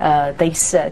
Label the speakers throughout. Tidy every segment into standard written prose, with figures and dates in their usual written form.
Speaker 1: 23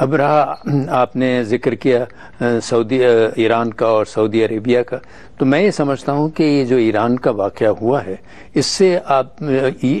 Speaker 2: اب رہا آپ نے ذکر کیا ایران کا اور سعودی عربیہ کا، تو میں یہ سمجھتا ہوں کہ یہ جو ایران کا واقعہ ہوا ہے اس سے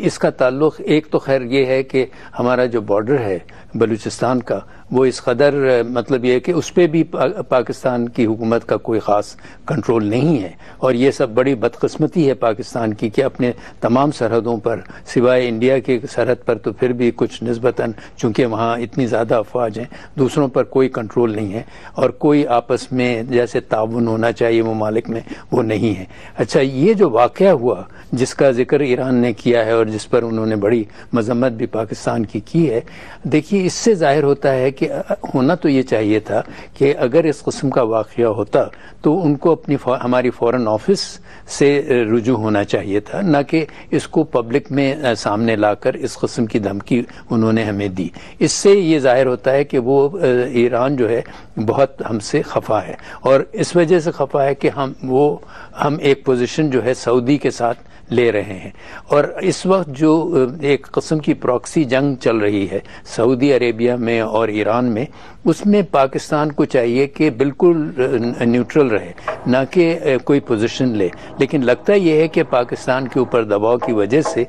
Speaker 2: اس کا تعلق ایک تو خیر یہ ہے کہ ہمارا جو بارڈر ہے بلوچستان کا وہ اس قدر مطلب یہ ہے کہ اس پہ بھی پاکستان کی حکومت کا کوئی خاص کنٹرول نہیں ہے، اور یہ سب بڑی بدقسمتی ہے پاکستان کی کہ اپنے تمام سرحدوں پر سوائے انڈیا کی سرحد پر تو پھر بھی کچھ نسبتاً چونکہ وہاں اتنی زیادہ افواج ہیں دوسروں پر کوئی کنٹرول نہیں ہے، اور کوئی آپس میں جیسے تعاون ہونا چاہیے ممالک میں وہ نہیں ہے۔ اچھا، یہ جو واقعہ ہوا جس کا ذکر ایران نے کیا ہے اور جس پر انہوں نے بڑی مذمت بھی پاکستان کی ہے، دیکھیے اس سے ظاہر ہوتا ہے کہ ہونا تو یہ چاہیے تھا کہ اگر اس قسم کا واقعہ ہوتا تو ان کو ہماری فورن آفس سے رجوع ہونا چاہیے تھا، نہ کہ اس کو پبلک میں سامنے لا کر اس قسم کی دھمکی انہوں نے ہمیں دی۔ اس سے یہ ظاہر ہوتا ہے کہ وہ ایران جو ہے بہت ہم سے خفا ہے، اور اس وجہ سے خفا ہے کہ ہم ایک پوزیشن جو ہے سعودی کے ساتھ لے رہے ہیں، اور اس وقت جو ایک قسم کی پراکسی جنگ چل رہی ہے سعودی عربیہ میں اور ایران میں، اس میں پاکستان کو چاہیے کہ بالکل نیوٹرل رہے، نہ کہ کوئی پوزیشن لے، لیکن لگتا یہ ہے کہ پاکستان کے اوپر دباؤ کی وجہ سے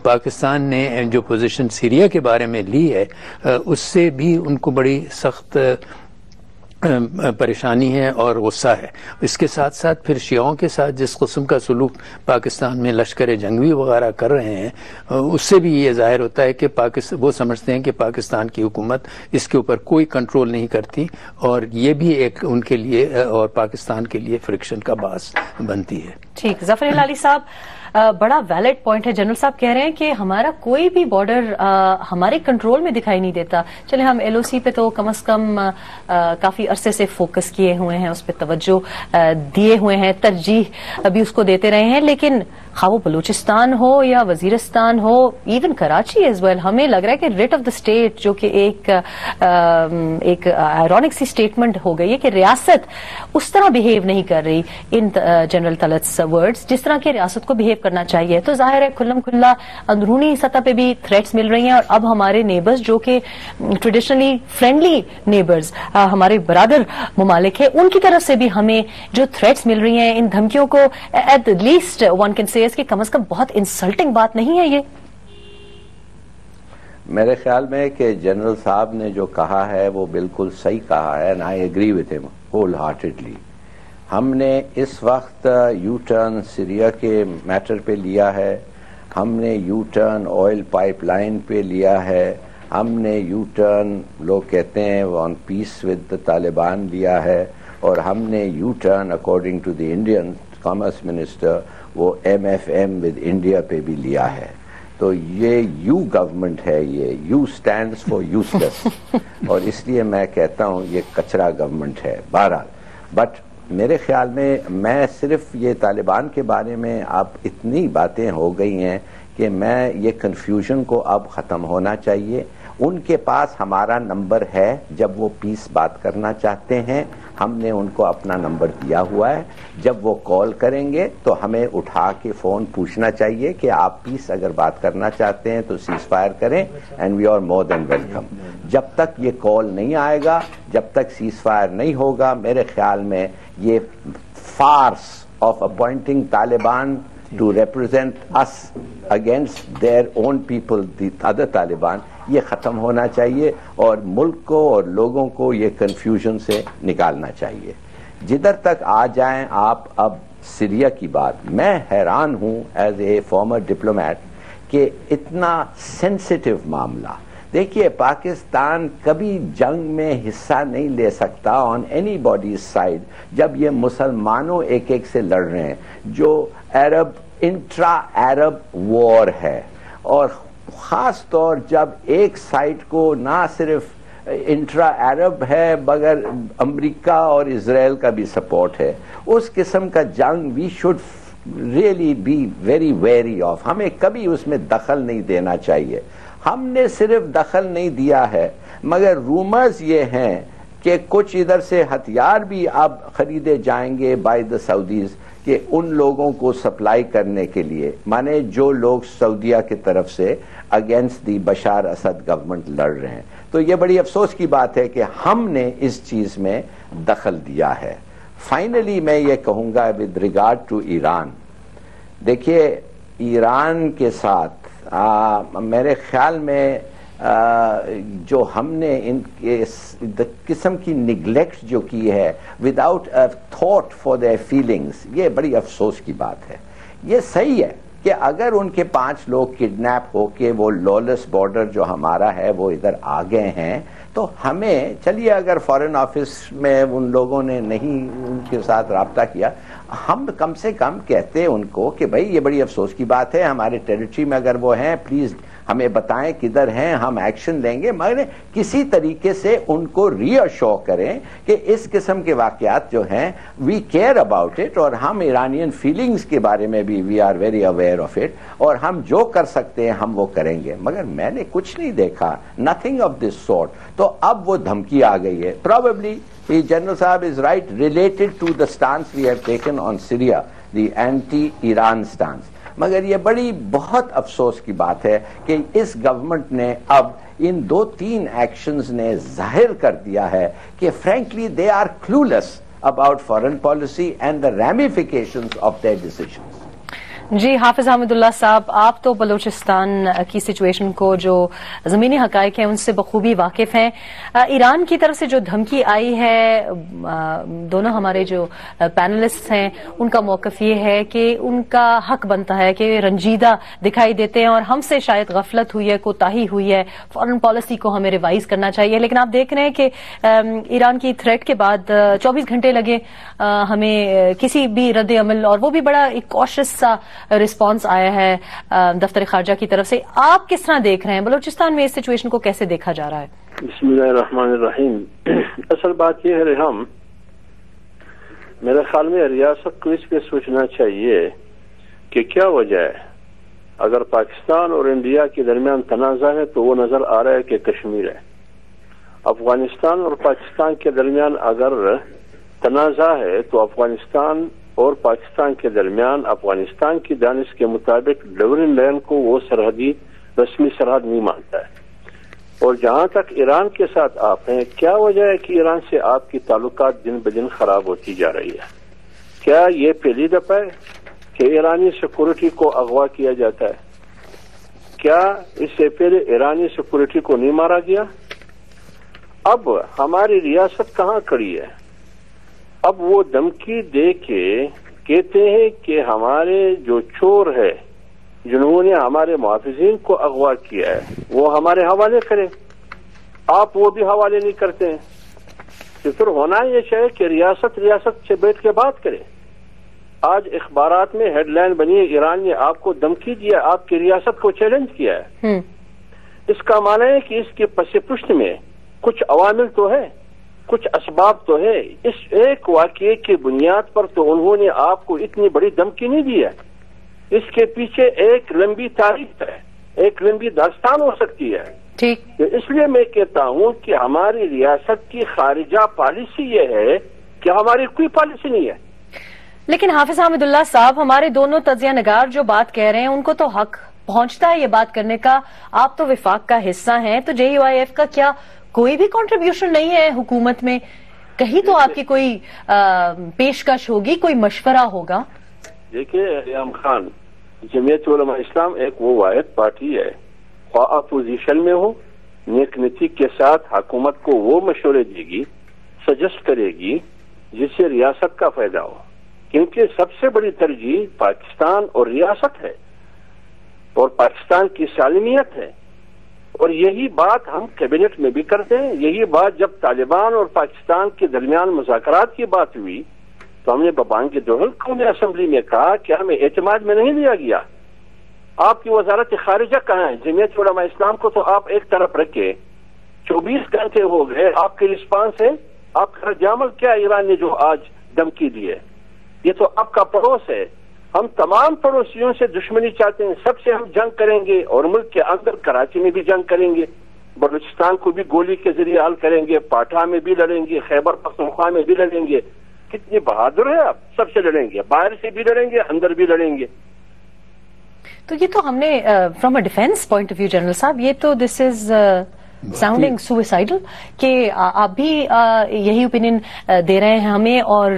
Speaker 2: پاکستان نے جو پوزیشن سیریا کے بارے میں لی ہے اس سے بھی ان کو بڑی سخت پریشانی ہے اور غصہ ہے۔ اس کے ساتھ ساتھ پھر شیعوں کے ساتھ جس قسم کا سلوک پاکستان میں لشکر جنگی وغیرہ کر رہے ہیں اس سے بھی یہ ظاہر ہوتا ہے کہ وہ سمجھتے ہیں کہ پاکستان کی حکومت اس کے اوپر کوئی کنٹرول نہیں کرتی، اور یہ بھی ایک ان کے لیے اور پاکستان کے لیے فرکشن کا باعث بنتی ہے۔
Speaker 1: ٹھیک، ظفر ہلالی صاحب، بڑا ویلڈ پوائنٹ ہے۔ جنرل صاحب کہہ رہے ہیں کہ ہمارا کوئی بھی بارڈر ہمارے کنٹرول میں دکھائی نہیں دیتا۔ چلے ہم ایل او سی پہ تو کم از کم کافی عرصے سے فوکس کیے ہوئے ہیں، اس پہ توجہ دیے ہوئے ہیں، ترجیح ابھی اس کو دیتے رہے ہیں، لیکن خواہ وہ بلوچستان ہو یا وزیرستان ہو، ایون کراچی ایز ویل، ہمیں لگ رہا ہے کہ ریٹ آف دا اسٹیٹ جو کہ ایک آئرونک سی اسٹیٹمنٹ ہو گئی ہے کہ ریاست اس طرح بہیو نہیں کر رہی ان جنرل طلعت's ورڈز جس طرح کی ریاست کو بہیو کرنا چاہیے۔ تو ظاہر ہے کھلم کھلا اندرونی سطح پہ بھی تھریٹس مل رہی ہیں، اور اب ہمارے نیبرز جو کہ ٹریڈیشنلی فرینڈلی نیبرز ہمارے برادر ممالک ہیں، ان کی طرف سے بھی ہمیں جو تھریٹس مل رہی ہیں، ان دھمکیوں کو at least one can say کہ کم از کم بہت انسلٹنگ بات نہیں ہے یہ؟
Speaker 3: میرے خیال میں کہ جنرل صاحب نے جو کہا ہے وہ بالکل صحیح کہا ہے، and I agree with him wholeheartedly۔ ہم نے اس وقت یو ٹرن سیریا کے میٹر پہ لیا ہے، ہم نے U turn oil pipe line پہ لیا ہے، ہم نے یو ٹرن لوگ کہتے ہیں آن پیس ود طالبان لیا ہے، اور ہم نے U turn according to the Indian commerce minister وہ M F N with India پہ بھی لیا ہے۔ تو یہ یو گورنمنٹ ہے، یہ یو سٹینڈز فار یوزلیس، اور اس لیے میں کہتا ہوں یہ کچرا گورنمنٹ ہے۔ بہرحال بٹ میرے خیال میں صرف یہ طالبان کے بارے میں اب اتنی باتیں ہو گئی ہیں کہ میں یہ کنفیوژن کو اب ختم ہونا چاہیے۔ ان کے پاس ہمارا نمبر ہے، جب وہ پیس بات کرنا چاہتے ہیں ہم نے ان کو اپنا نمبر دیا ہوا ہے، جب وہ کال کریں گے تو ہمیں اٹھا کے فون پوچھنا چاہیے کہ آپ پیس اگر بات کرنا چاہتے ہیں تو سیز فائر کریں، and we are more than welcome. جب تک یہ کال نہیں آئے گا، جب تک سیز فائر نہیں ہوگا، میرے خیال میں یہ فارس of appointing Taliban to represent us against their own people, the other Taliban, یہ ختم ہونا چاہیے، اور ملک کو اور لوگوں کو یہ کنفیوژن سے نکالنا چاہیے۔ جدھر تک آ جائیں آپ اب سیریا کی بات، میں حیران ہوں ایز اے فارمر ڈپلومیٹ کہ اتنا سینسٹیو معاملہ، دیکھیے پاکستان کبھی جنگ میں حصہ نہیں لے سکتا آن اینی باڈیز سائڈ جب یہ مسلمانوں ایک ایک سے لڑ رہے ہیں، جو عرب انٹرا عرب وار ہے، اور خاص طور جب ایک سائڈ کو نہ صرف انٹرا عرب ہے مگر امریکہ اور اسرائیل کا بھی سپورٹ ہے، اس قسم کا جنگ we should really be very wary of, ہمیں کبھی اس میں دخل نہیں دینا چاہیے۔ ہم نے صرف دخل نہیں دیا ہے، مگر رومرز یہ ہیں کہ کچھ ادھر سے ہتھیار بھی اب خریدے جائیں گے بائی دا سعودیز کہ ان لوگوں کو سپلائی کرنے کے لیے، مانے جو لوگ سعودیہ کی طرف سے against the Bashar Asad government لڑ رہے ہیں. تو یہ بڑی افسوس کی بات ہے کہ ہم نے اس چیز میں دخل دیا ہے. فائنلی میں یہ کہوں گا ود ریگارڈ ٹو ایران، دیکھیے ایران کے ساتھ میرے خیال میں جو ہم نے ان قسم کی نگلیکٹ جو کی ہے without a thought for their feelings, یہ بڑی افسوس کی بات ہے. یہ صحیح ہے کہ اگر ان کے 5 لوگ کڈنیپ ہو کے وہ لالس بارڈر جو ہمارا ہے وہ ادھر آ گئے ہیں تو ہمیں چلیے، اگر فارن آفس میں ان لوگوں نے نہیں ان کے ساتھ رابطہ کیا، ہم کم سے کم کہتے ان کو کہ بھائی یہ بڑی افسوس کی بات ہے، ہمارے ٹیریٹری میں اگر وہ ہیں پلیز ہمیں بتائیں کدھر ہیں، ہم ایکشن لیں گے، مگر کسی طریقے سے ان کو ری ایشور کریں کہ اس قسم کے واقعات جو ہیں وی کیئر اباؤٹ اٹ، اور ہم ایرانین فیلنگز کے بارے میں بھی we are very aware of it, اور ہم جو کر سکتے ہیں ہم وہ کریں گے. مگر میں نے کچھ نہیں دیکھا، نتھنگ آف دس سارٹ. تو اب وہ دھمکی آ گئی ہے. پروبیبلی جنرل صاحب is right related to the stance we have taken on Syria, the anti Iran stance. مگر یہ بڑی بہت افسوس کی بات ہے کہ اس گورنمنٹ نے اب ان 2-3 ایکشنز نے ظاہر کر دیا ہے کہ frankly they are clueless about foreign policy and the ramifications of their decisions.
Speaker 1: جی حافظ احمد اللہ صاحب، آپ تو بلوچستان کی سچویشن کو جو زمینی حقائق ہیں ان سے بخوبی واقف ہیں. ایران کی طرف سے جو دھمکی آئی ہے، دونوں ہمارے جو پینلسٹ ہیں ان کا موقف یہ ہے کہ ان کا حق بنتا ہے کہ رنجیدہ دکھائی دیتے ہیں اور ہم سے شاید غفلت ہوئی ہے، کوتاہی ہوئی ہے، فارن پالیسی کو ہمیں ریوائز کرنا چاہیے. لیکن آپ دیکھ رہے ہیں کہ ایران کی تھریٹ کے بعد 24 گھنٹے لگے ہمیں کسی بھی رد عمل، اور وہ بھی بڑا ایک کوشش سا رسپانس آیا ہے دفتر خارجہ کی طرف سے. آپ کس طرح دیکھ رہے ہیں بلوچستان میں اس سچویشن کو، کیسے دیکھا جا رہا ہے؟
Speaker 4: بسم اللہ الرحمن الرحیم. اصل بات یہ ہے ریحام، میرے خیال میں ریاست کو اس پہ سوچنا چاہیے کہ کیا وجہ ہے. اگر پاکستان اور انڈیا کے درمیان تنازع ہے تو وہ نظر آ رہا ہے کہ کشمیر ہے. افغانستان اور پاکستان کے درمیان اگر تنازع ہے تو افغانستان اور پاکستان کے درمیان افغانستان کی دانش کے مطابق ڈیورن لائن کو وہ سرحدی رسمی سرحد نہیں مانتا ہے. اور جہاں تک ایران کے ساتھ آپ ہیں، کیا وجہ ہے کہ ایران سے آپ کی تعلقات دن بدن خراب ہوتی جا رہی ہے؟ کیا یہ پہلی دفعہ ہے کہ ایرانی سیکورٹی کو اغوا کیا جاتا ہے؟ کیا اس سے پہلے ایرانی سیکورٹی کو نہیں مارا گیا؟ اب ہماری ریاست کہاں کھڑی ہے؟ اب وہ دھمکی دے کے کہتے ہیں کہ ہمارے جو چور ہے جنہوں نے ہمارے محافظین کو اغوا کیا ہے وہ ہمارے حوالے کریں. آپ وہ بھی حوالے نہیں کرتے ہیں. تو پھر ہونا یہ چاہیے کہ ریاست سے بیٹھ کے بات کرے. آج اخبارات میں ہیڈ لائن بنی ہے ایران نے آپ کو دھمکی دیا، آپ کی ریاست کو چیلنج کیا ہے. اس کا معنی ہے کہ اس کے پس پشت میں کچھ عوامل تو ہے، کچھ اسباب تو ہے. اس ایک واقعے کی بنیاد پر تو انہوں نے آپ کو اتنی بڑی دھمکی نہیں دی ہے. اس کے پیچھے ایک لمبی تاریخ ہے، ایک لمبی داستان ہو سکتی ہے.
Speaker 1: ٹھیک،
Speaker 4: اس لیے میں کہتا ہوں کہ ہماری ریاست کی خارجہ پالیسی یہ ہے کہ ہماری کوئی پالیسی نہیں ہے.
Speaker 1: لیکن حافظ حامد اللہ صاحب، ہمارے دونوں تجزیہ نگار جو بات کہہ رہے ہیں ان کو تو حق پہنچتا ہے یہ بات کرنے کا. آپ تو وفاق کا حصہ ہیں، تو JUIF کا کیا کوئی بھی کنٹریبیوشن نہیں ہے حکومت میں؟ کہیں تو آپ کی کوئی پیشکش ہوگی، کوئی مشورہ ہوگا؟
Speaker 4: دیکھیے ریام خان، جمعیت علماء اسلام ایک وہ واحد پارٹی ہے، خواہ اپوزیشن میں ہو، نیک نیتی کے ساتھ حکومت کو وہ مشورے دے گی، سجیسٹ کرے گی جس سے ریاست کا فائدہ ہو. کیونکہ سب سے بڑی ترجیح پاکستان اور ریاست ہے اور پاکستان کی سالمیت ہے. اور یہی بات ہم کیبنٹ میں بھی کرتے ہیں. یہی بات جب طالبان اور پاکستان کے درمیان مذاکرات کی بات ہوئی تو ہم نے بابانگ دوحل قومی اسمبلی میں کہا کہ ہمیں اعتماد میں نہیں لیا گیا. آپ کی وزارت خارجہ کہاں ہے؟ جمعیت علماء اسلام کو تو آپ ایک طرف رکھے. 24 گھنٹے ہو گئے، آپ کی رسپانس ہے؟ آپ کا رد عمل کیا ایران نے جو آج دھمکی دی ہے؟ یہ تو آپ کا پڑوس ہے. ہم تمام پڑوسیوں سے دشمنی چاہتے ہیں، سب سے ہم جنگ کریں گے اور ملک کے اندر کراچی میں بھی جنگ کریں گے. بلوچستان کو بھی گولی کے ذریعے حل کریں گے, پاٹھا میں بھی لڑیں گے, خیبر پختونخوا میں بھی لڑیں گے. کتنی بہادر ہے آپ, سب سے لڑیں گے, باہر سے بھی لڑیں گے, اندر بھی لڑیں گے.
Speaker 1: تو یہ تو ہم نے from a defence point of view general صاحب, یہ تو دس از ساؤنڈنگ سوئسائڈل کہ آپ بھی یہی اوپینین دے رہے ہیں ہمیں, اور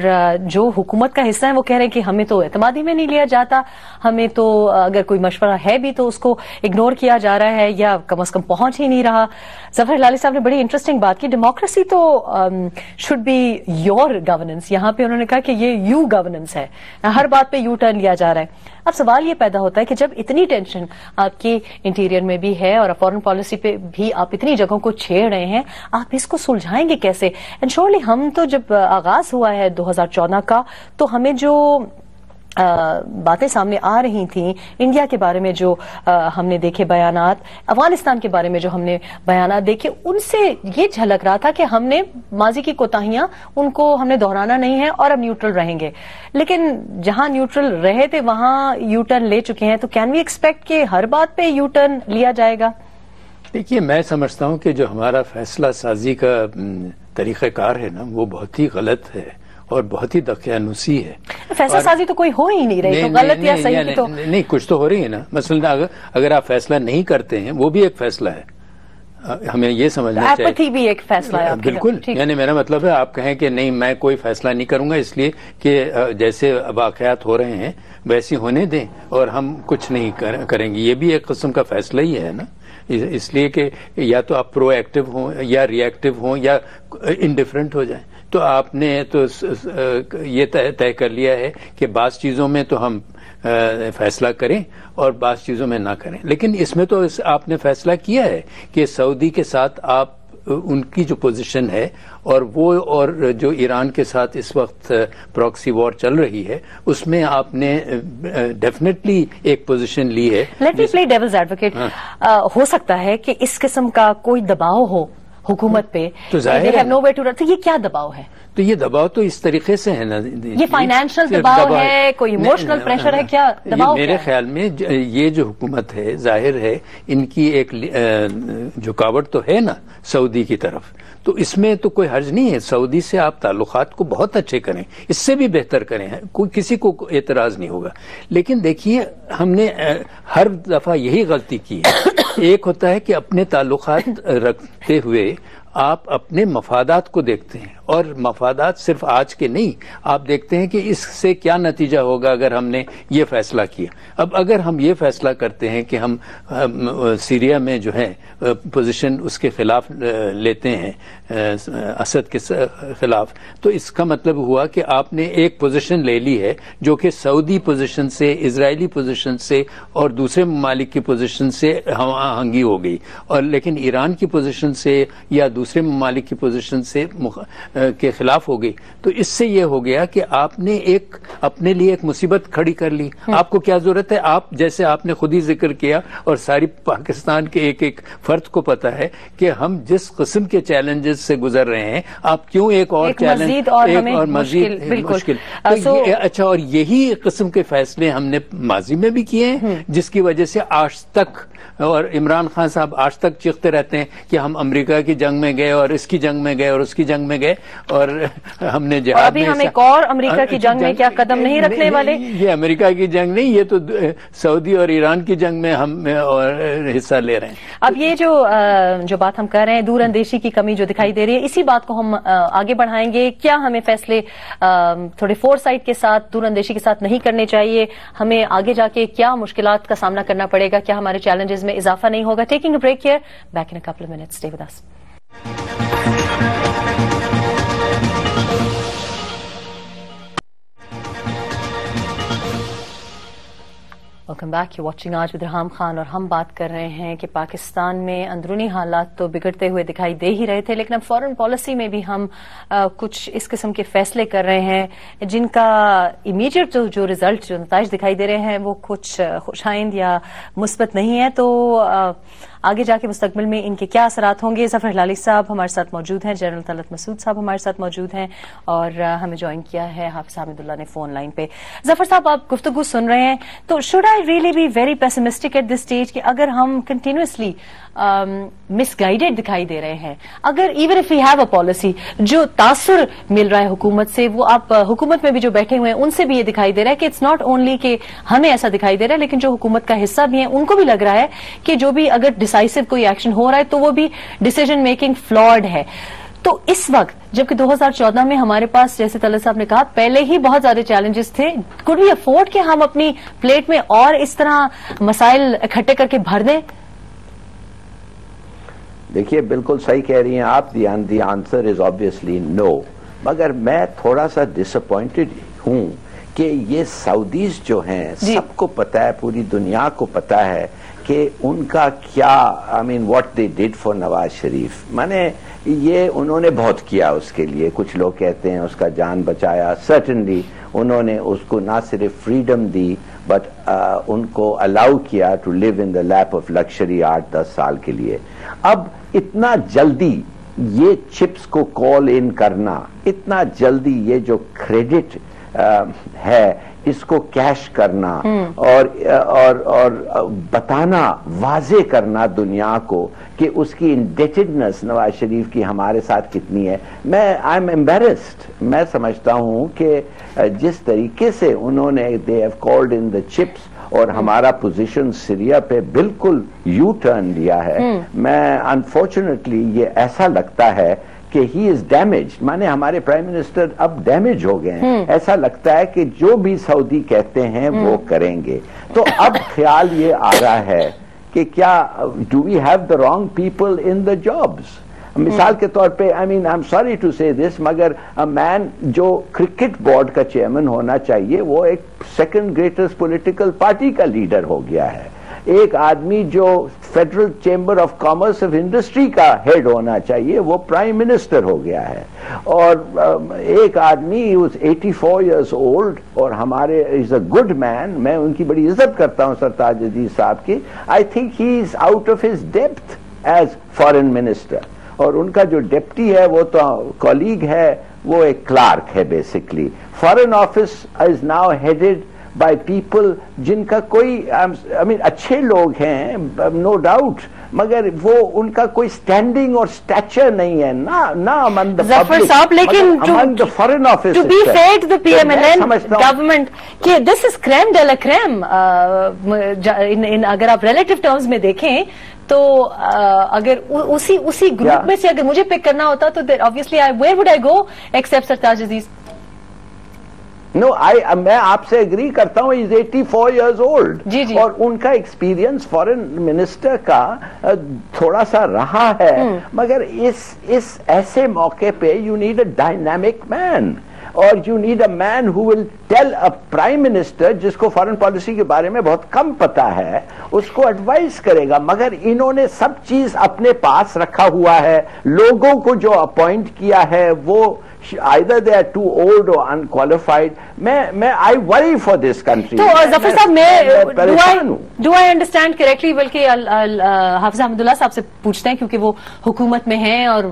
Speaker 1: جو حکومت کا حصہ ہے وہ کہہ رہے ہیں کہ ہمیں تو اعتمادی میں نہیں لیا جاتا, ہمیں تو اگر کوئی مشورہ ہے بھی تو اس کو اگنور کیا جا رہا ہے یا کم از کم پہنچ ہی نہیں رہا. ظفر ہلالی صاحب نے بڑی انٹرسٹنگ بات کی, ڈیموکریسی تو شوڈ بی یور گورننس. یہاں پہ انہوں نے کہا کہ یہ یو گورننس ہے, ہر بات پہ یو ٹرن لیا جا رہا ہے. اب سوال یہ پیدا ہوتا ہے کہ جب اتنی ٹینشن آپ کی انٹیریئر میں بھی ہے اور فورن پالیسی پہ بھی آپ اتنی جگہوں کو چھیڑ رہے ہیں, آپ اس کو سلجھائیں گے کیسے؟ اینڈ شورلی ہم تو جب آغاز ہوا ہے 2014 کا, تو ہمیں جو باتیں سامنے آ رہی تھیں انڈیا کے بارے میں, جو ہم نے دیکھے بیانات, افغانستان کے بارے میں جو ہم نے بیانات دیکھے, ان سے یہ جھلک رہا تھا کہ ہم نے ماضی کی کوتاہیاں ان کو ہم نے دہرانا نہیں ہے اور اب نیوٹرل رہیں گے. لیکن جہاں نیوٹرل رہے تھے وہاں یو ٹرن لے چکے ہیں, تو کین وی ایکسپیکٹ کہ ہر بات پہ یو ٹرن لیا جائے گا؟
Speaker 2: دیکھیے, میں سمجھتا ہوں کہ جو ہمارا فیصلہ سازی کا طریقہ کار ہے نا, وہ بہت ہی غلط ہے اور بہت ہی دقیانوسی ہے.
Speaker 1: فیصلہ سازی تو کوئی ہو ہی نہیں رہی, تو غلط یا صحیح کی تو
Speaker 2: نہیں, کچھ تو ہو رہی ہے نا. مثلا اگر آپ فیصلہ نہیں کرتے ہیں, وہ بھی ایک فیصلہ ہے, ہمیں یہ سمجھنا چاہیے.
Speaker 1: ایپتھی بھی ایک فیصلہ ہے
Speaker 2: بالکل. یعنی میرا مطلب ہے آپ کہیں کہ نہیں میں کوئی فیصلہ نہیں کروں گا اس لیے کہ جیسے واقعات ہو رہے ہیں ویسی ہونے دیں اور ہم کچھ نہیں کریں گے, یہ بھی ایک قسم کا فیصلہ ہی ہے نا. اس لیے کہ یا تو آپ پرو ایکٹیو ہوں یا ری ایکٹیو ہوں یا انڈیفرنٹ ہو جائیں. تو آپ نے تو یہ طے کر لیا ہے کہ بعض چیزوں میں تو ہم فیصلہ کریں اور بعض چیزوں میں نہ کریں. لیکن اس میں تو آپ نے فیصلہ کیا ہے کہ سعودی کے ساتھ آپ ان کی جو پوزیشن ہے اور وہ اور جو ایران کے ساتھ اس وقت پراکسی وار چل رہی ہے, اس میں آپ نے ڈیفینیٹلی ایک پوزیشن لی ہے.
Speaker 1: لیٹ می پلے ڈیولز ایڈوکیٹ. ہو سکتا ہے کہ اس قسم کا کوئی دباؤ ہو حکومت پہ,
Speaker 2: تو ظاہر ہے
Speaker 1: نو وے ٹو رن. تو یہ کیا دباؤ ہے؟
Speaker 2: تو یہ دباؤ تو اس طریقے سے ہے نا,
Speaker 1: یہ فائنینشیل دباؤ ہے, کوئی ایموشنل پریشر ہے, کیا دباؤ؟
Speaker 2: میرے خیال میں یہ جو حکومت ہے, ظاہر ہے ان کی ایک جھکاوٹ تو ہے نا سعودی کی طرف, تو اس میں تو کوئی حرج نہیں ہے. سعودی سے آپ تعلقات کو بہت اچھے کریں, اس سے بھی بہتر کریں, کوئی کسی کو اعتراض نہیں ہوگا. لیکن دیکھیے, ہم نے ہر دفعہ یہی غلطی کی ہے. ایک ہوتا ہے کہ اپنے تعلقات رکھتے ہوئے آپ اپنے مفادات کو دیکھتے ہیں, اور مفادات صرف آج کے نہیں, آپ دیکھتے ہیں کہ اس سے کیا نتیجہ ہوگا اگر ہم نے یہ فیصلہ کیا. اب اگر ہم یہ فیصلہ کرتے ہیں کہ ہم سیریا میں جو ہے پوزیشن اس کے خلاف لیتے ہیں, اسد کے خلاف, تو اس کا مطلب ہوا کہ آپ نے ایک پوزیشن لے لی ہے جو کہ سعودی پوزیشن سے, اسرائیلی پوزیشن سے اور دوسرے ممالک کی پوزیشن سے ہم آہنگی ہو گئی, اور لیکن ایران کی پوزیشن سے یا دوسرے ممالک کی پوزیشن سے کے خلاف ہو گئی. تو اس سے یہ ہو گیا کہ آپ نے ایک اپنے لیے ایک مصیبت کھڑی کر لی. آپ کو کیا ضرورت ہے؟ آپ جیسے آپ نے خود ہی ذکر کیا اور ساری پاکستان کے ایک ایک فرد کو پتا ہے کہ ہم جس قسم کے چیلنجز سے گزر رہے ہیں, آپ کیوں ایک اور چیلنج اور مزید مشکل. اچھا, اور یہی قسم کے فیصلے ہم نے ماضی میں بھی کیے ہیں, جس کی وجہ سے آج تک, اور عمران خان صاحب آج تک چیختے رہتے ہیں کہ ہم امریکہ کی جنگ میں گئے اور اس کی جنگ میں گئے اور اس کی جنگ میں گئے, اور ہم نے جہاد
Speaker 1: ابھی ہم ایک اور امریکہ کی جنگ میں کیا قدم نہیں رکھنے والے.
Speaker 2: یہ امریکہ کی جنگ نہیں, یہ تو سعودی اور ایران کی جنگ میں ہم حصہ لے رہے ہیں.
Speaker 1: اب یہ جو بات ہم کر رہے ہیں, دور اندیشی کی کمی جو دکھائی دے رہی ہے, اسی بات کو ہم آگے بڑھائیں گے. کیا ہمیں فیصلے تھوڑے فور سائٹ کے ساتھ, دور اندیشی کے ساتھ نہیں کرنے چاہیے؟ ہمیں آگے جا کے کیا مشکلات کا سامنا کرنا پڑے گا؟ کیا ہمارے چیلنجز میں اضافہ نہیں ہوگا؟ Taking a break here, back in a couple of minutes, stay with us. Welcome back, you watching آج ود ارحام خان, اور ہم بات کر رہے ہیں کہ پاکستان میں اندرونی حالات تو بگڑتے ہوئے دکھائی دے ہی رہے تھے, لیکن اب فارن پالیسی میں بھی ہم کچھ اس قسم کے فیصلے کر رہے ہیں جن کا امیڈیٹ جو رزلٹ, جو نتائج دکھائی دے رہے ہیں وہ کچھ خوشائند یا مثبت نہیں ہے. تو آگے جا کے مستقبل میں ان کے کیا اثرات ہوں گے؟ ظفر ہلالی صاحب ہمارے ساتھ موجود ہیں, جنرل طلعت مسعود صاحب ہمارے ساتھ موجود ہیں, اور ہمیں جوائن کیا ہے حافظ حامد اللہ نے فون لائن پہ. ظفر صاحب, آپ گفتگو سن رہے ہیں, تو should I really be very pessimistic at this stage کہ اگر ہم کنٹینیوسلی مس گائیڈیڈ دکھائی دے رہے ہیں, اگر even if we have a policy, جو تاثر مل رہا ہے حکومت سے, وہ آپ حکومت میں بھی جو بیٹھے ہوئے ہیں ان سے بھی یہ دکھائی دے رہا ہے کہ اٹس ناٹ اونلی کہ ہمیں ایسا دکھائی دے رہا ہے, لیکن جو حکومت کا حصہ بھی ہیں ان کو بھی لگ رہا ہے کہ جو بھی اگر ڈیسائسو کوئی ایکشن ہو رہا ہے تو وہ بھی ڈیسیژن میکنگ فلاڈ ہے. تو اس وقت جبکہ 2014 میں ہمارے پاس, جیسے طلعت صاحب نے کہا, پہلے ہی بہت زیادہ چیلنجز تھے, could we afford کہ ہم اپنی پلیٹ میں اور اس طرح مسائل اکٹھے کر کے بھر دیں؟
Speaker 3: دیکھیے بالکل صحیح کہہ رہی ہیں آپ, the answer is obviously no. مگر میں تھوڑا سا ڈس اپوائنٹڈ ہوں کہ یہ سعودیز جو ہیں سب کو پتا ہے, پوری دنیا کو پتا ہے کہ ان کا کیا, I mean what they did for Nawaz Sharif. میں نے یہ انہوں نے بہت کیا اس کے لیے, کچھ لوگ کہتے ہیں اس کا جان بچایا, سرٹنلی انہوں نے اس کو نہ صرف فریڈم دی بٹ ان کو الاؤ کیا to leave in the leap of لکشری 8-10 سال کے لیے. اب اتنا جلدی یہ چپس کو کال ان کرنا, اتنا جلدی یہ جو کریڈٹ ہے اس کو کیش کرنا اور بتانا, واضح کرنا دنیا کو کہ اس کی انڈیٹڈنس نواز شریف کی ہمارے ساتھ کتنی ہے. میں آئی ایم ایمبیرسڈ. میں سمجھتا ہوں کہ جس طریقے سے انہوں نے they have called in the chips اور ہمارا پوزیشن سیریا پہ بالکل یو ٹرن لیا ہے, میں انفارچونیٹلی یہ ایسا لگتا ہے کہ ہی از ڈیمیجڈ. مانے ہمارے پرائم منسٹر اب ڈیمیج ہو گئے ہیں. ایسا لگتا ہے کہ جو بھی سعودی کہتے ہیں وہ کریں گے. تو اب خیال یہ آ رہا ہے کہ کیا do we have the wrong people in the jobs. مثال کے طور پہ I mean I am sorry to say this, مگر مین جو کرکٹ بورڈ کا چیئرمین ہونا چاہیے وہ ایک سیکنڈ گریٹسٹ پولیٹیکل پارٹی کا لیڈر ہو گیا ہے. ایک آدمی جو federal chamber of commerce of industry کا ہیڈ ہونا چاہیے وہ پرائم منسٹر ہو گیا ہے. اور ایک آدمی از 84 ایئرس اولڈ اور ہمارے از اے گڈ مین, میں ان کی بڑی عزت کرتا ہوں سرتاج عزیز صاحب کی. I think he is out of his depth as foreign minister. اور ان کا جو ڈپٹی ہے وہ تو کولیگ ہے, وہ ایک کلارک ہے basically. Foreign office is now headed by people جن کا کوئی آئی مین اچھے لوگ ہیں نو ڈاؤٹ, مگر وہ ان کا کوئی اسٹینڈنگ اور اسٹیچر نہیں ہے نہ among the public, among the foreign office.
Speaker 1: To be fair to the P M L N government کہ دس از کریم ڈے لا کریم. اگر آپ ریلیٹو ٹرمز میں دیکھیں تو اگر اسی گروپ میں سے اگر مجھے پک کرنا ہوتا تو obviously where would I go except سرتاج عزیز.
Speaker 3: نو میں آپ سے اگری کرتا ہوں, از 84 ایئرز اولڈ اور ان کا ایکسپیرئنس فارن منسٹر کا تھوڑا سا رہا ہے. مگر اس ایسے موقع پہ you need a dynamic man, اور you need a man who will tell a prime minister جس کو فارن پالیسی کے بارے میں بہت کم پتا ہے, اس کو ایڈوائز کرے گا. مگر انہوں نے سب چیز اپنے پاس رکھا ہوا ہے. لوگوں کو جو اپوائنٹ کیا ہے وہ either they are too old or unqualified. میں I worry for this country.
Speaker 1: تو ظفر صاحب میں do I understand correctly, بلکہ حافظ احمد اللہ صاحب سے پوچھتے ہیں کیونکہ وہ حکومت میں ہیں اور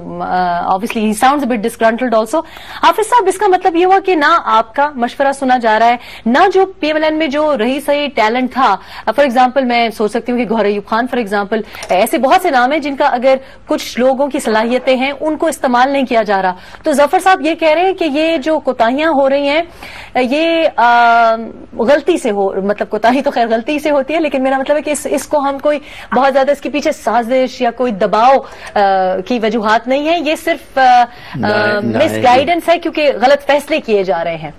Speaker 1: obviously he sounds a bit disgruntled also. حافظ صاحب اس کا مطلب یہ ہوا کہ نہ آپ کا مشورہ سنا جا رہا ہے, نہ جو پی ایم ایل این میں جو رہی صحیح ٹیلنٹ تھا. فار ایگزامپل میں سوچ سکتی ہوں کہ گوہر ایوب خان فار ایگزامپل, ایسے بہت سے نام ہیں جن کا اگر کچھ لوگوں کی صلاحیتیں ہیں ان کو استعمال نہیں کیا جا رہا. تو ظفر صاحب یہ کہہ رہے ہیں کہ یہ جو کوتاہیاں ہو رہی ہیں یہ غلطی سے مطلب کوتاہی تو خیر غلطی سے ہوتی ہے, لیکن میرا مطلب ہے کہ اس کو ہم کوئی بہت زیادہ اس کے پیچھے سازش یا کوئی دباؤ کی وجوہات نہیں ہے, یہ صرف مس گائیڈنس ہے کیونکہ غلط فیصلے کیے جا رہے ہیں.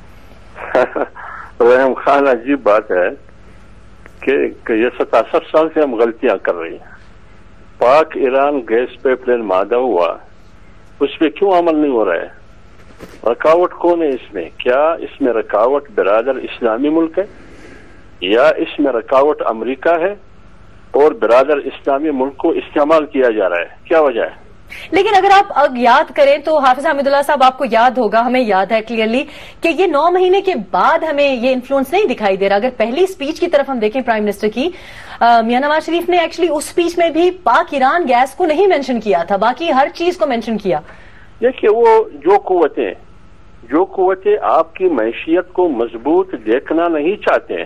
Speaker 4: رحم خان, عجیب بات ہے کہ یہ 67 سال سے ہم غلطیاں کر رہی ہیں. پاک ایران گیس پائپ لائن معاہدہ ہوا, اس پہ کیوں عمل نہیں ہو رہا ہے؟ رکاوٹ کون ہے اس میں؟ کیا اس میں رکاوٹ برادر اسلامی ملک ہے یا اس میں رکاوٹ امریکہ ہے اور برادر اسلامی ملک کو استعمال کیا جا رہا ہے؟ کیا وجہ ہے؟
Speaker 1: لیکن اگر آپ یاد کریں تو حافظ حمید اللہ صاحب آپ کو یاد ہوگا, ہمیں یاد ہے کلیئرلی کہ یہ 9 مہینے کے بعد ہمیں یہ انفلوئنس نہیں دکھائی دے رہا. اگر پہلی اسپیچ کی طرف ہم دیکھیں پرائم منسٹر کی, میاں نواز شریف نے ایکچولی اس اسپیچ میں بھی پاک ایران گیس کو نہیں مینشن کیا تھا, باقی ہر چیز کو مینشن کیا.
Speaker 4: دیکھیے وہ جو قوتیں آپ کی معیشت کو مضبوط دیکھنا نہیں چاہتے ہیں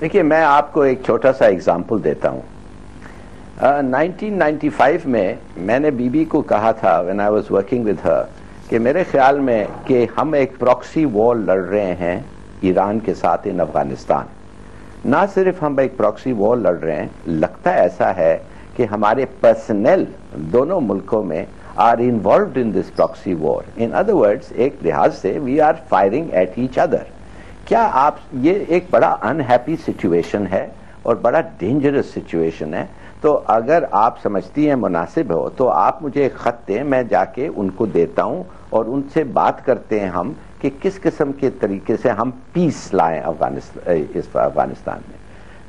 Speaker 3: دیکھیے میں آپ کو ایک چھوٹا سا ایگزامپل دیتا ہوں. 1995 میں نے بی بی کو کہا تھا when I was working with her کہ میرے خیال میں کہ ہم ایک پراکسی وار لڑ رہے ہیں ایران کے ساتھ ان افغانستان. نہ صرف ہم ایک پراکسی وار لڑ رہے ہیں, لگتا ایسا ہے کہ ہمارے پرسنل دونوں ملکوں میں are involved in this proxy war. In other words, ایک لحاظ سے we are firing at each other. کیا آپ یہ ایک بڑا unhappy situation ہے اور بڑا dangerous situation ہے. تو اگر آپ سمجھتی ہیں مناسب ہو تو آپ مجھے ایک خط دیں, میں جا کے ان کو دیتا ہوں اور ان سے بات کرتے ہیں ہم کہ کس قسم کے طریقے سے ہم پیس لائیں افغانستان میں.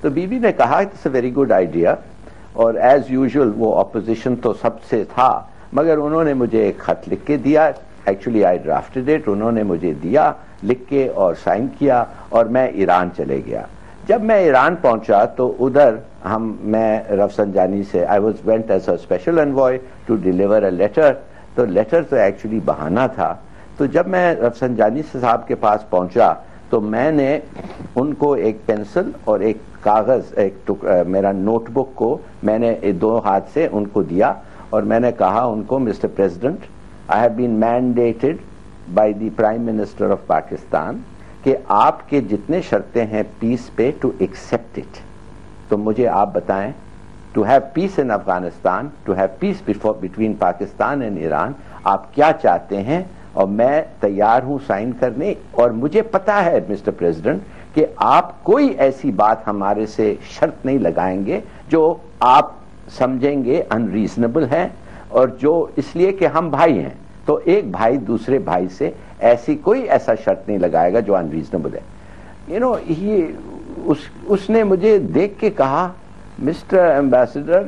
Speaker 3: تو بی بی نے کہا it's a very good idea, اور ایز یوزول وہ اپوزیشن تو سب سے تھا, مگر انہوں نے مجھے ایک خط لکھ کے دیا. ایکچولی آئی ڈرافٹڈ اٹ, انہوں نے مجھے دیا لکھ کے اور سائن کیا, اور میں ایران چلے گیا. جب میں ایران پہنچا تو ادھر میں رفسنجانی سے I was went as a special envoy to deliver a letter. تو لیٹر تو ایکچولی بہانہ تھا. تو جب میں رفسنجانی صاحب کے پاس پہنچا تو میں نے ان کو ایک پینسل اور ایک کاغذ, میرا نوٹ بک کو میں نے دو ہاتھ سے ان کو دیا, اور میں نے کہا ان کو mister president I have been mandated by the prime minister of Pakistan کہ آپ کے جتنے شرطیں ہیں پیس پہ ٹو ایکسپٹ اٹ. تو مجھے آپ بتائیں, to have peace in Afghanistan, to have peace between Pakistan and Iran, آپ کیا چاہتے ہیں, اور میں تیار ہوں سائن کرنے. اور مجھے پتا ہے مسٹر پریزیڈنٹ کہ آپ کوئی ایسی بات ہمارے سے شرط نہیں لگائیں گے جو آپ سمجھیں گے انریزنبل ہے, اور جو اس لیے کہ ہم بھائی ہیں تو ایک بھائی دوسرے بھائی سے ایسی کوئی ایسا شرط نہیں لگائے گا جو انریزنبل ہے. اس نے مجھے دیکھ کے کہا مسٹر ایمبیسڈر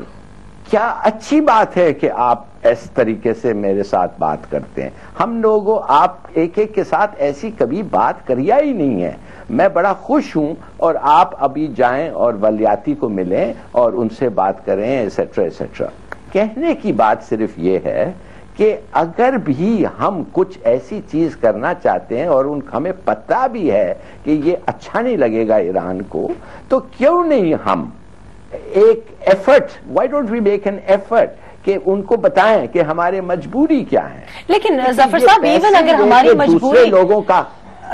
Speaker 3: کیا اچھی بات ہے کہ آپ اس طریقے سے میرے ساتھ بات کرتے ہیں, ہم لوگوں آپ ایک ایک کے ساتھ ایسی کبھی بات کریا ہی نہیں ہے. میں بڑا خوش ہوں, اور آپ ابھی جائیں اور ولیاتی کو ملیں اور ان سے بات کریں ایسیٹرا ایسیٹرا. کہنے کی بات صرف یہ ہے کہ اگر بھی ہم کچھ ایسی چیز کرنا چاہتے ہیں اور ہمیں پتہ بھی ہے کہ یہ اچھا نہیں لگے گا ایران کو, تو کیوں نہیں ہم ایک effort, why don't we make an effort کہ ان کو بتائیں کہ ہمارے مجبوری کیا ہے.
Speaker 1: لیکن ظفر صاحب ایون اگر ہماری مجبوری
Speaker 3: لوگوں کا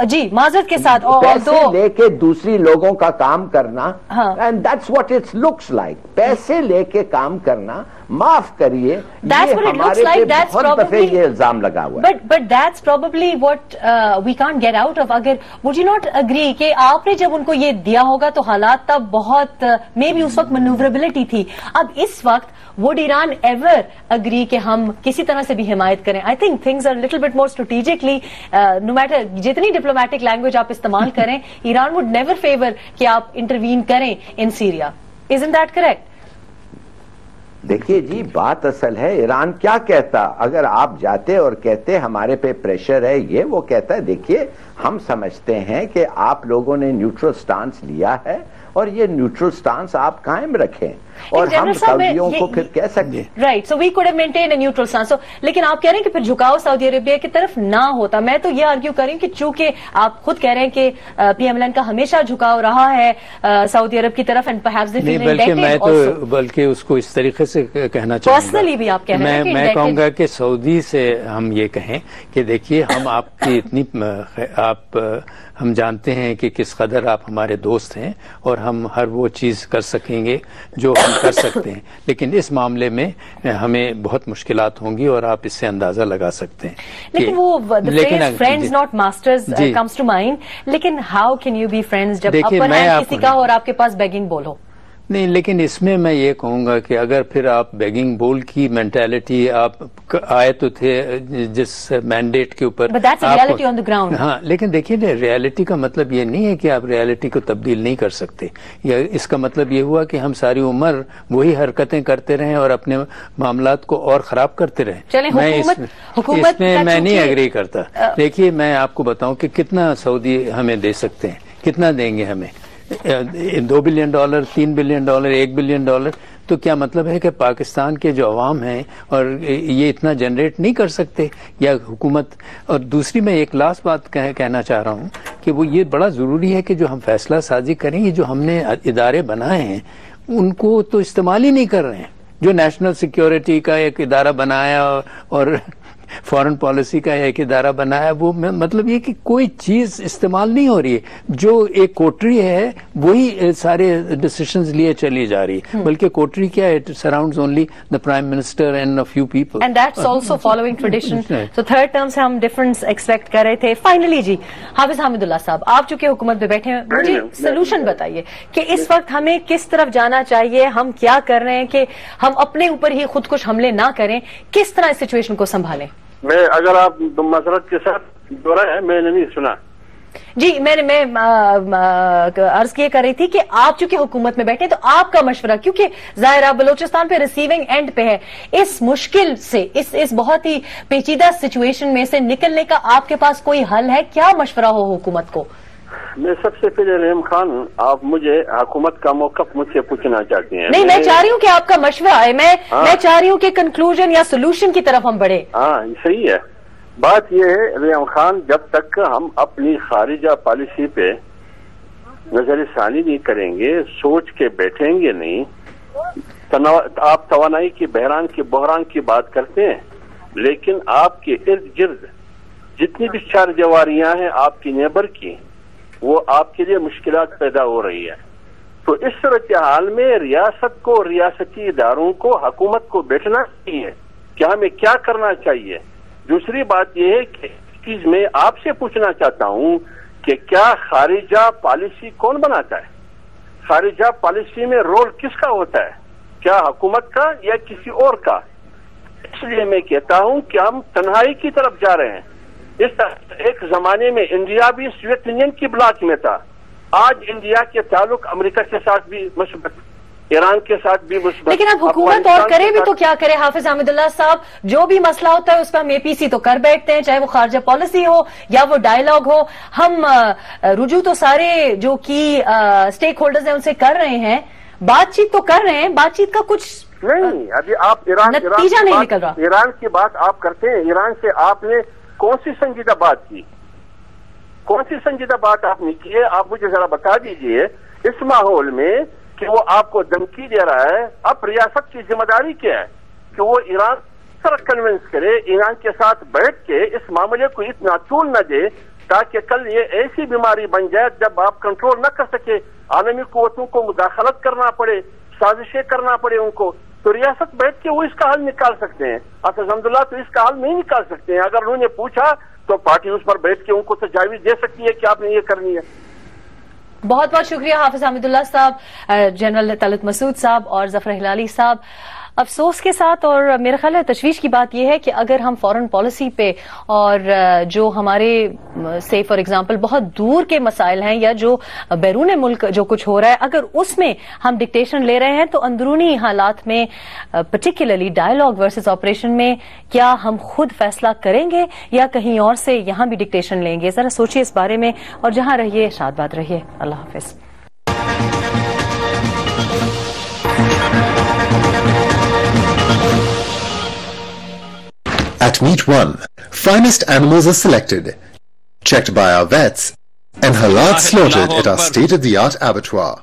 Speaker 1: جی معذرت کے ساتھ
Speaker 3: پیسے لے کے دوسری لوگوں کا کام کرنا, and that's what it looks like, پیسے لے کے کام کرنا, معاف کریے یہ ہمارے پہ بہت دفعہ یہ الزام لگا ہوا ہے.
Speaker 1: But that's probably what we can't get out of. اگر وڈ یو ناٹ اگری کہ آپ نے جب ان کو یہ دیا ہوگا تو حالات تب بہت مے بی اس وقت مینووربلٹی تھی. اب اس وقت وڈ ایران ایور اگری کہ ہم کسی طرح سے بھی حمایت کریں؟ I think things are little bit more strategically, no matter جتنی ڈپلومیٹک لینگویج آپ استعمال کریں, ایران وڈ نیور فیور کہ آپ انٹروین کریں in Syria. Isn't that correct?
Speaker 3: دیکھیے جی بات اصل ہے, ایران کیا کہتا اگر آپ جاتے اور کہتے ہمارے پہ پریشر ہے, یہ وہ کہتا ہے دیکھیے ہم سمجھتے ہیں کہ آپ لوگوں نے نیوٹرل سٹانس لیا ہے اور یہ نیوٹرل سٹانس آپ قائم رکھیں, اور ہم سعودیوں کو پھر کہہ سکتے ہیں
Speaker 1: right. So we could have maintain a neutral stance. لیکن آپ کہہ رہے ہیں کہ پھر جھکاؤ سعودی عربیہ کی طرف نہ ہوتا. میں تو یہ آرگیو کر رہی ہوں کہ چونکہ آپ خود کہہ رہے ہیں کہ پی ایم ایل این کا ہمیشہ جھکاؤ رہا ہے سعودی عرب کی طرف, اینڈ پرہیپس دے فیل انڈیکٹڈ.
Speaker 2: میں تو بلکہ اس کو اس طریقے سے کہنا چاہوں گا,
Speaker 1: پرسنلی بھی آپ کہہ رہے ہیں,
Speaker 2: میں کہوں گا کہ سعودی سے ہم یہ کہیں کہ دیکھیے ہم آپ کی اتنی ہم جانتے ہیں کہ کس قدر آپ ہمارے دوست ہیں, اور ہم ہر وہ چیز کر سکیں گے جو ہم کر سکتے ہیں, لیکن اس معاملے میں ہمیں بہت مشکلات ہوں گی اور آپ اس سے اندازہ لگا سکتے ہیں.
Speaker 1: لیکن وہ friends not masters comes to mind, لیکن how can you be friends جب اپر ہینڈ کسی کا اور آپ کے پاس بیگنگ بول ہو؟
Speaker 2: نہیں, لیکن اس میں میں یہ کہوں گا کہ اگر پھر آپ بیگنگ بول کی مینٹالٹی آپ آئے تو تھے جس مینڈیٹ کے اوپر, ہاں, لیکن دیکھیے ریالٹی کا مطلب یہ نہیں ہے کہ آپ ریالٹی کو تبدیل نہیں کر سکتے. یا اس کا مطلب یہ ہوا کہ ہم ساری عمر وہی حرکتیں کرتے رہیں اور اپنے معاملات کو اور خراب کرتے رہیں. میں نہیں ایگری کرتا. دیکھیے میں آپ کو بتاؤں کہ کتنا سعودی ہمیں دے سکتے ہیں, کتنا دیں گے ہمیں, $2 بلین, $3 بلین, $1 بلین, تو کیا مطلب ہے کہ پاکستان کے جو عوام ہیں اور یہ اتنا جنریٹ نہیں کر سکتے, یا حکومت. اور دوسری میں ایک لاسٹ بات کہنا چاہ رہا ہوں کہ وہ یہ بڑا ضروری ہے کہ جو ہم فیصلہ سازی کریں، یہ جو ہم نے ادارے بنائے ہیں ان کو تو استعمال ہی نہیں کر رہے ہیں. جو نیشنل سیکیورٹی کا ایک ادارہ بنایا اور فارن پالیسی کا ایک ادارہ بنایا، وہ مطلب یہ کہ کوئی چیز استعمال نہیں ہو رہی ہے. جو ایک کوٹری ہے وہی سارے ڈیسیشنز لیے چلی جا رہی ہے، بلکہ کوٹری کیا ہے، it surrounds only the prime minister and a few people.
Speaker 1: And that's also following tradition. تو تھرڈ ٹرم سے ہم ڈفرنس ایکسپیکٹ کر رہے تھے. فائنلی جی حافظ حامد اللہ صاحب، آپ چونکہ حکومت پہ بیٹھے ہیں، مجھے سولوشن بتائیے کہ اس وقت ہمیں کس طرف جانا چاہیے، ہم کیا کر رہے ہیں کہ ہم اپنے اوپر ہی خود کش حملے نہ کریں، کس طرح اس سچویشن کو سنبھالیں؟
Speaker 4: میں اگر آپ معذرت کے ساتھ دوہرایا، میں نے نہیں سنا.
Speaker 1: جی میں عرض یہ کر رہی تھی کہ آپ چونکہ حکومت میں بیٹھے تو آپ کا مشورہ، کیونکہ ظاہر بلوچستان پہ ریسیونگ اینڈ پہ ہے، اس مشکل سے اس بہت ہی پیچیدہ سچویشن میں سے نکلنے کا آپ کے پاس کوئی حل ہے؟ کیا مشورہ ہو حکومت کو؟
Speaker 4: میں سب سے پہلے رحیم خان، آپ مجھے حکومت کا موقف مجھ سے پوچھنا چاہتے ہیں؟
Speaker 1: نہیں، میں چاہ رہی ہوں کہ آپ کا مشورہ ہے، میں چاہ رہی ہوں کہ کنکلوژن یا سولوشن کی طرف ہم بڑھیں.
Speaker 4: ہاں صحیح ہے. بات یہ ہے رحیم خان، جب تک ہم اپنی خارجہ پالیسی پہ نظر ثانی نہیں کریں گے، سوچ کے بیٹھیں گے نہیں. آپ توانائی کی بحران کی بات کرتے ہیں، لیکن آپ کے ارد گرد جتنی بھی چار دیواریاں ہیں آپ کی نیبر کی، وہ آپ کے لیے مشکلات پیدا ہو رہی ہے. تو اس صورتحال میں ریاست کو، ریاستی اداروں کو، حکومت کو بیٹھنا چاہیے کہ ہمیں کیا کرنا چاہیے. دوسری بات یہ ہے کہ اس چیز میں آپ سے پوچھنا چاہتا ہوں کہ کیا خارجہ پالیسی کون بناتا ہے؟ خارجہ پالیسی میں رول کس کا ہوتا ہے؟ کیا حکومت کا یا کسی اور کا؟ اس لیے میں کہتا ہوں کہ ہم تنہائی کی طرف جا رہے ہیں. ایک زمانے میں انڈیا بھی سوویت یونین کی بلاک میں تھا، آج انڈیا کے تعلق امریکہ کے ساتھ بھی مثبت، ایران کے ساتھ بھی مثبت.
Speaker 1: لیکن اب حکومت اور کرے بھی تو کیا کرے حافظ حامد اللہ صاحب؟ جو بھی مسئلہ ہوتا ہے اس پہ ہم اے پی سی تو کر بیٹھتے ہیں، چاہے وہ خارجہ پالیسی ہو یا وہ ڈائیلاگ ہو. ہم رجوع تو سارے جو کی اسٹیک ہولڈرز ہیں ان سے کر رہے ہیں، بات چیت تو کر رہے ہیں، بات چیت کا کچھ
Speaker 4: نہیں. ابھی آپ
Speaker 1: نتیجہ نہیں نکل رہا.
Speaker 4: ایران کی بات آپ کرتے ہیں، ایران سے آپ نے کون سی سنجیدہ بات کی؟ کون سی سنجیدہ بات آپ نے کی ہے؟ آپ مجھے ذرا بتا دیجئے. اس ماحول میں کہ وہ آپ کو دھمکی دے رہا ہے، اب ریاست کی ذمہ داری کیا ہے کہ وہ ایران طرح کنونس کرے، ایران کے ساتھ بیٹھ کے اس معاملے کو اتنا طول نہ دے تاکہ کل یہ ایسی بیماری بن جائے جب آپ کنٹرول نہ کر سکے، عالمی قوتوں کو مداخلت کرنا پڑے، سازشیں کرنا پڑے ان کو. تو ریاست بیٹھ کے وہ اس کا حل نکال سکتے ہیں. حافظ حمد اللہ تو اس کا حل نہیں نکال سکتے ہیں. اگر انہوں نے پوچھا تو پارٹی اس پر بیٹھ کے ان کو تجاویز دے سکتی ہے کہ آپ نے یہ کرنی ہے.
Speaker 1: بہت بہت شکریہ حافظ حامد اللہ صاحب، جنرل طلعت مسعود صاحب اور ظفر ہلالی صاحب. افسوس کے ساتھ اور میرا خیال ہے تشویش کی بات یہ ہے کہ اگر ہم فارن پالیسی پہ اور جو ہمارے سے فار ایگزامپل بہت دور کے مسائل ہیں یا جو بیرون ملک جو کچھ ہو رہا ہے، اگر اس میں ہم ڈکٹیشن لے رہے ہیں تو اندرونی حالات میں پرٹیکولرلی ڈائیلاگ ورسز آپریشن میں کیا ہم خود فیصلہ کریں گے یا کہیں اور سے یہاں بھی ڈکٹیشن لیں گے؟ ذرا سوچیے اس بارے میں اور جہاں رہیے شاد باد رہیے. اللہ حافظ.
Speaker 5: At Meet One, finest animals are selected, checked by our vets, and halal slaughtered at our state-of-the-art abattoir.